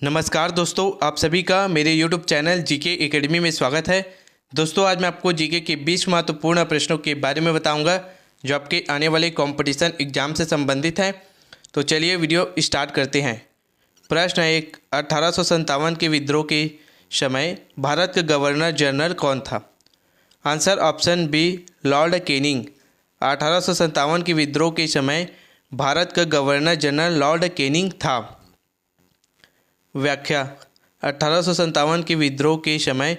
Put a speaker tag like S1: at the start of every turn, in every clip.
S1: नमस्कार दोस्तों, आप सभी का मेरे YouTube चैनल जीके एकेडमी में स्वागत है। दोस्तों, आज मैं आपको जीके के 20 महत्वपूर्ण प्रश्नों के बारे में बताऊंगा जो आपके आने वाले कंपटीशन एग्जाम से संबंधित हैं। तो चलिए वीडियो स्टार्ट करते हैं। प्रश्न 1, 1857 के विद्रोह के समय भारत का गवर्नर जनरल कौन था? Answer option B, Lord Canning. 1857 के विद्रोह के समय भारत का गवर्नर जनरल लॉर्ड कैनिंग था। व्याख्या: 1857 के विद्रोह के समय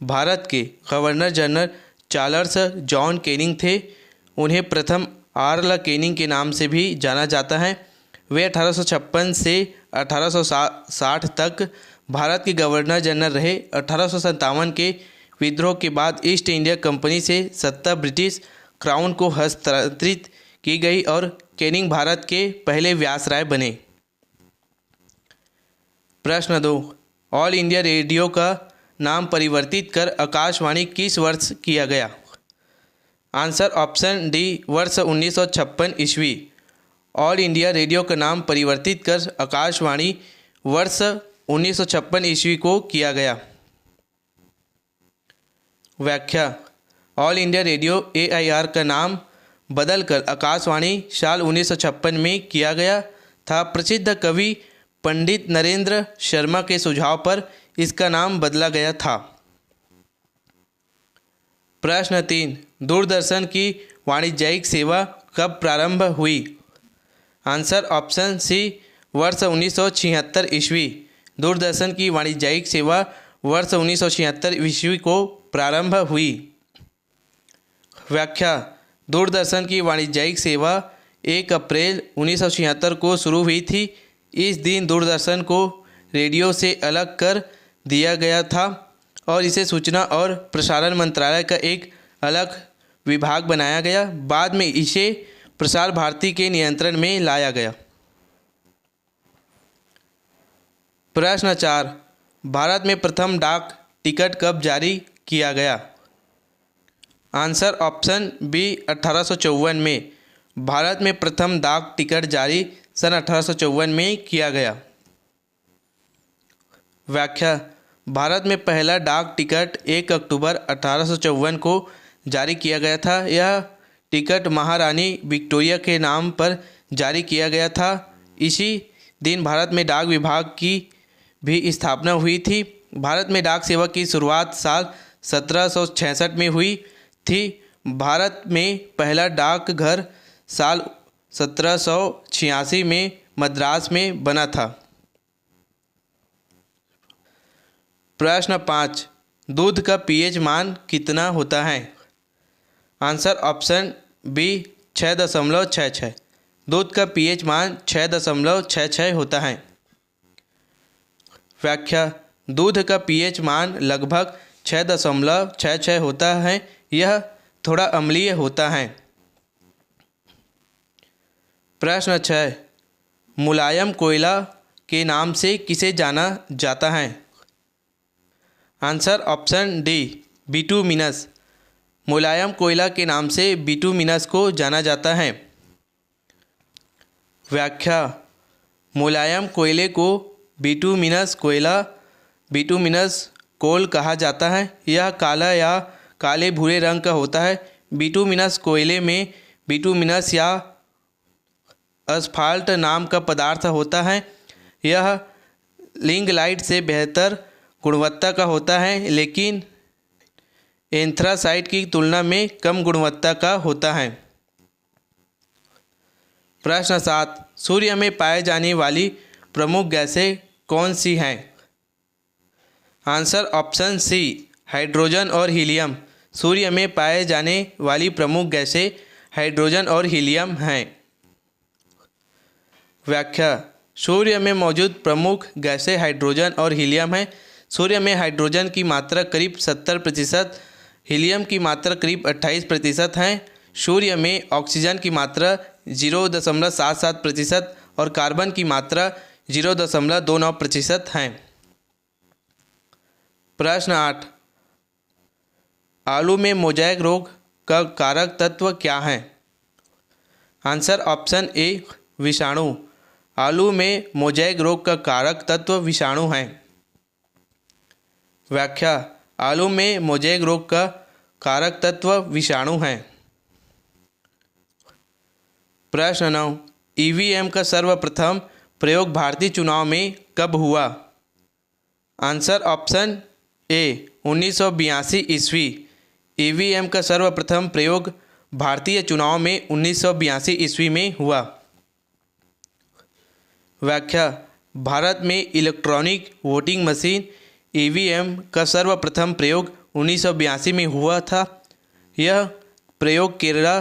S1: भारत के governor general Charles John Canning थे। उन्हें प्रथम आर्ल कैनिंग के नाम से भी जाना जाता है। वे 1856 से 1860 तक भारत के गवर्नर जनरल रहे। 1857 के विद्रोह के बाद ईस्ट इंडिया कंपनी से सत्ता ब्रिटिश क्राउन को हस्तांतरित की गई और कैनिंग भारत के पहले व्यासराय बने। प्रश्न 2, ऑल इंडिया रेडियो का नाम परिवर्तित कर आकाशवाणी किस वर्ष किया गया? आंसर ऑप्शन डी, वर्ष 1956 ईस्वी। ऑल इंडिया रेडियो का नाम परिवर्तित कर आकाशवाणी वर्ष 1956 ईस्वी को किया गया। व्याख्या: ऑल इंडिया रेडियो AIR का नाम बदलकर आकाशवाणी साल 1956 में किया गया था। प्रसिद्ध कवि पंडित नरेंद्र शर्मा के सुझाव पर इसका नाम बदला गया था। प्रश्न 3, दूरदर्शन की वाणिज्यिक सेवा कब प्रारंभ हुई? आंसर ऑप्शन सी, वर्ष 1976 ईस्वी। दूरदर्शन की वाणिज्यिक सेवा वर्ष 1976 ईस्वी को प्रारंभ हुई। व्याख्या: दूरदर्शन की वाणिज्यिक सेवा 1 अप्रैल 1976 को शुरू हुई थी। इस दिन दूरदर्शन को रेडियो से अलग कर दिया गया था और इसे सूचना और प्रसारण मंत्रालय का एक अलग विभाग बनाया गया। बाद में इसे प्रसार भारती के नियंत्रण में लाया गया। प्रश्न 4, भारत में प्रथम डाक टिकट कब जारी किया गया? आंसर ऑप्शन बी, 1854 में। भारत में प्रथम डाक टिकट जारी सन 1854 में किया गया। व्याख्या: भारत में पहला डाक टिकट 1 अक्टूबर 1854 को जारी किया गया था। यह टिकट महारानी विक्टोरिया के नाम पर जारी किया गया था। इसी दिन भारत में डाक विभाग की भी स्थापना हुई थी। भारत में डाक सेवा की शुरुआत साल 1766 में हुई थी। भारत में पहला डाकघर साल 1786 में मद्रास में बना था। प्रश्न 5, दूध का pH मान कितना होता है? Answer option B, 6.66। दूध का pH मान 6.66 होता है। व्याख्या: दूध का pH मान लगभग 6.66 होता है। यह थोड़ा अम्लीय होता है। प्रश्न 6, मुलायम कोयला के नाम से किसे जाना जाता है? Answer option D, bituminous. मुलायम कोयला के नाम से बिटुमिनस को जाना जाता है। व्याख्या: मुलायम कोयले को बिटुमिनस कोयला, बिटुमिनस कोल कहा जाता है। यह काला या काले भूरे रंग का होता है। बिटुमिनस कोयले में बिटुमिनस या असफाल्ट नाम का पदार्थ होता है। यह लिग्नाइट से बेहतर गुणवत्ता का होता है लेकिन एंथ्रासाइट की तुलना में कम गुणवत्ता का होता है। प्रश्न 7, सूर्य में पाए जाने वाली प्रमुख गैसें कौन सी हैं? आंसर ऑप्शन सी, हाइड्रोजन और हीलियम। सूर्य में पाए जाने वाली प्रमुख गैसें हाइड्रोजन और हीलियम हैं। व्याख्या: सूर्य में मौजूद प्रमुख गैसें हाइड्रोजन और हीलियम हैं। सूर्य में हाइड्रोजन की मात्रा करीब 70%, हीलियम की मात्रा करीब 28% है। सूर्य में ऑक्सीजन की मात्रा 0.77% और कार्बन की मात्रा 0.29% है। प्रश्न 8, आलू में मोज़ेक रोग का कारक तत्व क्या है? आंसर ऑप्शन ए, विषाणु। आलू में मोज़ेक रोग का कारक तत्व विषाणु हैं। व्याख्या, आलू में मोज़ेक रोग का कारक तत्व विषाणु हैं। प्रश्न 9, ईवीएम का सर्वप्रथम प्रयोग भारतीय चुनाव में कब हुआ? आंसर ऑप्शन ए 1982 ईस्वी। ईवीएम का सर्वप्रथम प्रयोग भारतीय चुनाव में 1982 ईस्वी में हुआ। व्याख्या, भारत में इलेक्ट्रॉनिक वोटिंग मशीन ईवीएम का सर्वप्रथम प्रयोग 1982 में हुआ था। यह प्रयोग केरला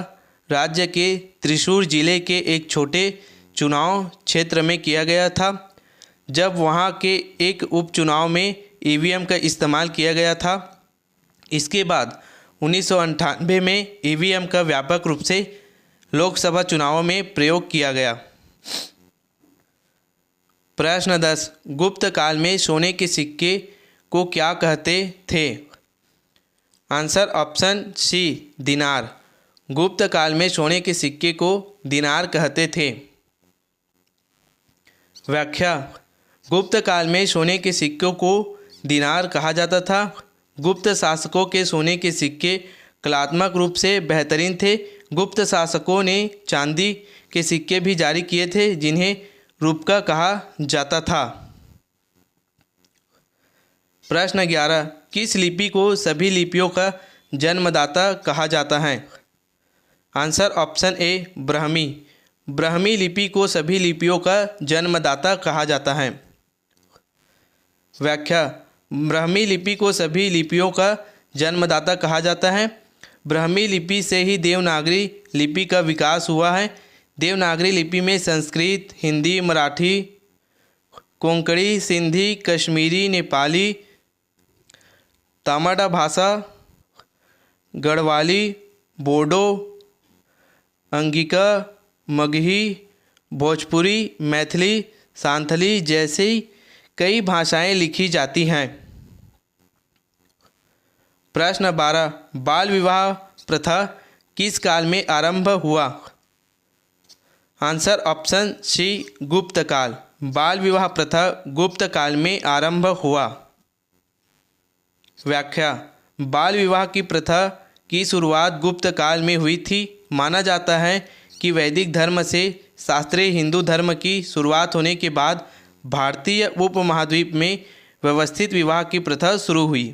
S1: राज्य के त्रिशूर जिले के एक छोटे चुनाव क्षेत्र में किया गया था, जब वहां के एक उपचुनाव में ईवीएम का इस्तेमाल किया गया था। इसके बाद 1998 में ईवीएम का व्यापक रूप से लोकसभा चुनावों में प्रयोग किया गया। प्रश्न 10, गुप्त काल में सोने के सिक्के को क्या कहते थे? आंसर ऑप्शन सी दिनार। गुप्त काल में सोने के सिक्के को दिनार कहते थे। व्याख्या, गुप्त काल में सोने के सिक्कों को दिनार कहा जाता था। गुप्त शासकों के सोने के सिक्के कलात्मक रूप से बेहतरीन थे। गुप्त शासकों ने चांदी के सिक्के भी जारी किए थे, जिन्हें रूपका कहा जाता था। प्रश्न 11, किस लिपि को सभी लिपियों का जन्मदाता कहा जाता है? Answer option A Brahmi. Brahmi लिपि को सभी लिपियों का जन्मदाता कहा जाता है। व्याख्या, ब्राह्मी लिपि को सभी लिपियों का जन्मदाता कहा जाता है। ब्राह्मी लिपि से ही देवनागरी लिपि का विकास हुआ है। देवनागरी लिपि में संस्कृत, हिंदी, मराठी, कोंकणी, सिंधी, कश्मीरी, नेपाली, तामाड़ा भाषा, गढ़वाली, बोडो, अंगिका, मगही, भोजपुरी, मैथिली, सांथली जैसी कई भाषाएं लिखी जाती हैं। प्रश्न 12, बाल विवाह प्रथा किस काल में आरंभ हुआ? आंसर ऑप्शन सी गुप्त काल। बाल विवाह प्रथा गुप्त काल में आरंभ हुआ। व्याख्या, बाल विवाह की प्रथा की शुरुआत गुप्त काल में हुई थी। माना जाता है कि वैदिक धर्म से शास्त्रीय हिंदू धर्म की शुरुआत होने के बाद भारतीय उपमहाद्वीप में व्यवस्थित विवाह की प्रथा शुरू हुई।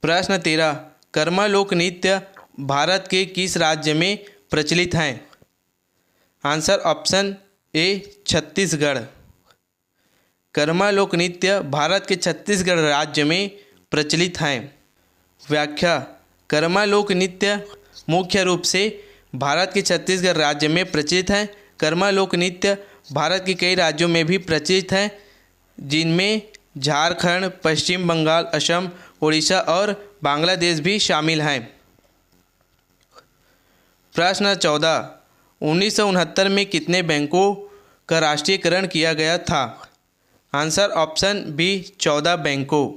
S1: प्रश्न 13, कर्मा लोक नृत्य भारत के किस राज्य में प्रचलित हैं? Answer option A Chhattisgarh. Karma लोक नृत्य भारत के छत्तीसगढ़ राज्य में प्रचलित हैं। व्याख्या, कर्मा लोक नृत्य मुख्य रूप से भारत के छत्तीसगढ़ राज्य में प्रचलित है। कर्मा लोक नृत्य भारत के कई राज्यों में भी प्रचलित है, जिनमें झारखंड, पश्चिम बंगाल, असम, उड़ीसा और बांग्लादेश भी शामिल हैं। प्रश्न 14, 1969 में कितने बैंकों का राष्ट्रीयकरण किया गया था? आंसर ऑप्शन बी 14 बैंकों।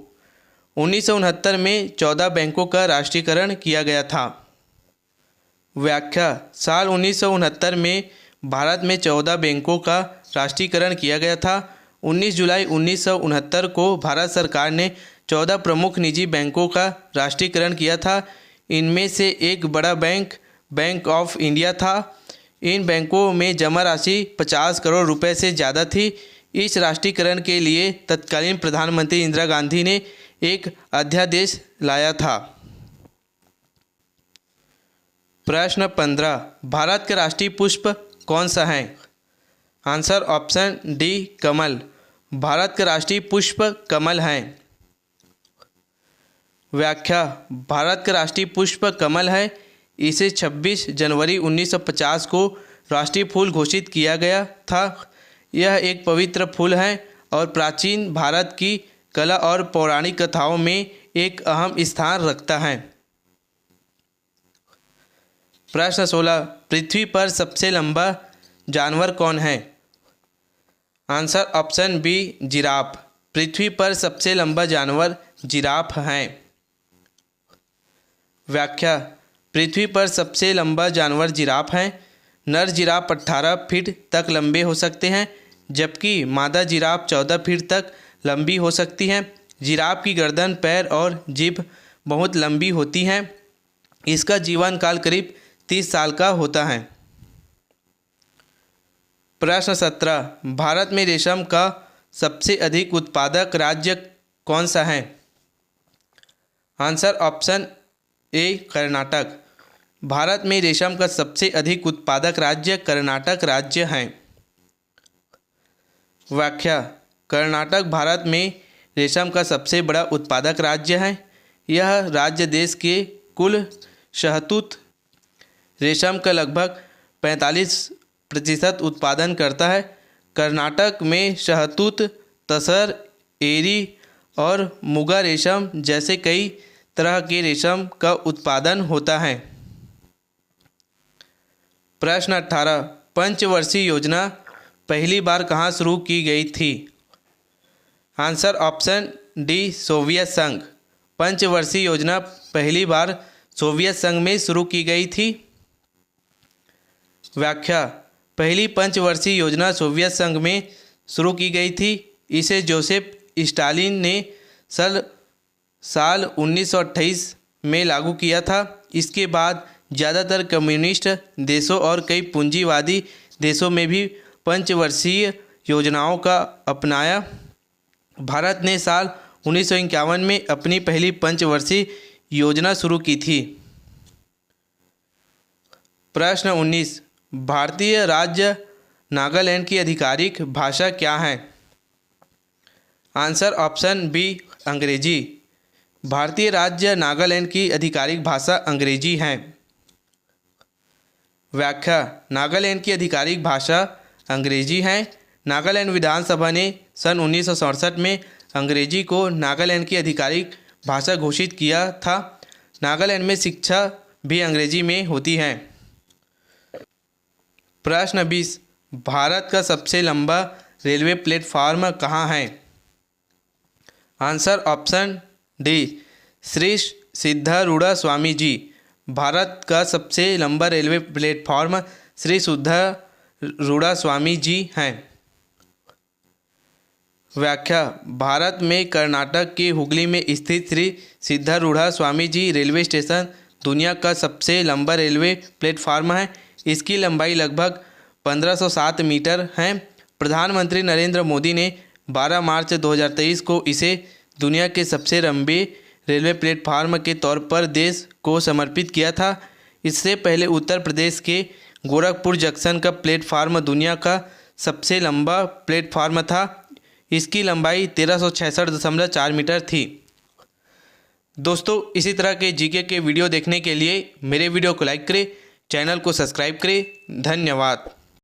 S1: 1969 में 14 बैंकों का राष्ट्रीयकरण किया गया था। व्याख्या, साल 1969 में भारत में 14 बैंकों का राष्ट्रीयकरण किया गया था। 19 जुलाई 1969 को भारत सरकार ने 14 प्रमुख निजी बैंकों का राष्ट्रीयकरण किया था। इनमें से एक बड़ा बैंक बैंक ऑफ इंडिया था। इन बैंकों में जमा राशि 50 करोड़ रुपए से ज़्यादा थी। इस राष्ट्रीयकरण के लिए तत्कालीन प्रधानमंत्री इंदिरा गांधी ने एक अध्यादेश लाया था। प्रश्न 15, भारत का राष्ट्रीय पुष्प कौन सा है? आंसर ऑप्शन डी कमल। भारत का राष्ट्रीय पुष्प कमल है। व्याख्या, भारत का राष्ट्रीय पुष्प कमल है। इसे 26 जनवरी 1950 को राष्ट्रीय फूल घोषित किया गया था। यह एक पवित्र फूल है और प्राचीन भारत की कला और पौराणिक कथाओं में एक अहम स्थान रखता है। प्रश्न 16, पृथ्वी पर सबसे लंबा जानवर कौन है? Answer option B giraffe. पृथ्वी पर सबसे लंबा जानवर जिराफ है। व्याख्या, पृथ्वी पर सबसे लंबा जानवर जिराफ है। नर जिराफ 18 फीट तक लंबे हो सकते हैं, जबकि मादा जिराफ 14 फीट तक लंबी हो सकती है। जिराफ की गर्दन, पैर और जीभ बहुत लंबी होती हैं। इसका जीवन काल करीब 30 साल का होता है। प्रश्न 17, भारत में रेशम का सबसे अधिक उत्पादक राज्य कौन सा है? Answer option A Karnataka. Bharat में रेशम का सबसे अधिक उत्पादक राज्य कर्नाटक राज्य है। व्याख्या: कर्नाटक भारत में रेशम का सबसे बड़ा उत्पादक राज्य है। यह राज्य देश के कुल शहतूत रेशम का लगभग 45% उत्पादन करता है। कर्नाटक में शहतूत, तसर, एरी और मुगा रेशम जैसे कई तरह के रेशम का उत्पादन होता है। प्रश्न 18, पंचवर्षीय योजना पहली बार कहाँ शुरू की गई थी? आंसर ऑप्शन डी सोवियत संघ। पंचवर्षीय योजना पहली बार सोवियत संघ में शुरू की गई थी। व्याख्या: पहली पंचवर्षीय योजना सोवियत संघ में शुरू की गई थी। इसे जोसेफ स्टालिन ने साल 1928 में लागू किया था। इसके बाद ज़्यादातर कम्युनिस्ट देशों और कई पूंजीवादी देशों में भी पंचवर्षीय योजनाओं का अपनाया। भारत ने साल 1951 में अपनी पहली पंचवर्षीय योजना शुरू की थी। प्रश्न 19, भारतीय राज्य नागालैंड की आधिकारिक भाषा क्या है? आंसर ऑप्शन बी अंग्रेजी। भारतीय राज्य नागालैंड की आधिकारिक भाषा अंग्रेजी है। व्याख्या: नागालैंड की आधिकारिक भाषा अंग्रेजी है। नागालैंड विधानसभा ने सन 1967 में अंग्रेजी को नागालैंड की आधिकारिक भाषा घोषित किया था। नागालैंड में शिक्षा भी अंग्रेजी में होती है। प्रश्न 20, भारत का सबसे लंबा रेलवे प्लेटफार्म कहाँ है? Answer option D Shri Siddharudha Swami ji. Bharat का सबसे लंबा रेलवे प्लेटफार्म श्री सिद्धारूढ़ स्वामी जी हैं। व्याख्या: भारत में कर्नाटक के हुगली में स्थित श्री सिद्धारूढ़ स्वामी जी रेलवे स्टेशन दुनिया का सबसे लंबा रेलवे प्लेटफार्म है। इसकी लंबाई लगभग 1507 मीटर है। प्रधानमंत्री नरेंद्र मोदी ने 12 मार्च 2023 को इसे दुनिया के सबसे लंबे रेलवे प्लेटफार्म के तौर पर देश को समर्पित किया था। इससे पहले उत्तर प्रदेश के गोरखपुर जंक्शन का प्लेटफार्म दुनिया का सबसे लंबा प्लेटफार्म था। इसकी लंबाई 1366.4 मीटर थी। दोस्तों, इसी तरह के जीके के वीडियो देखने के लिए मेरे वीडियो को लाइक करें, चैनल को सब्सक्राइब करें। धन्यवाद।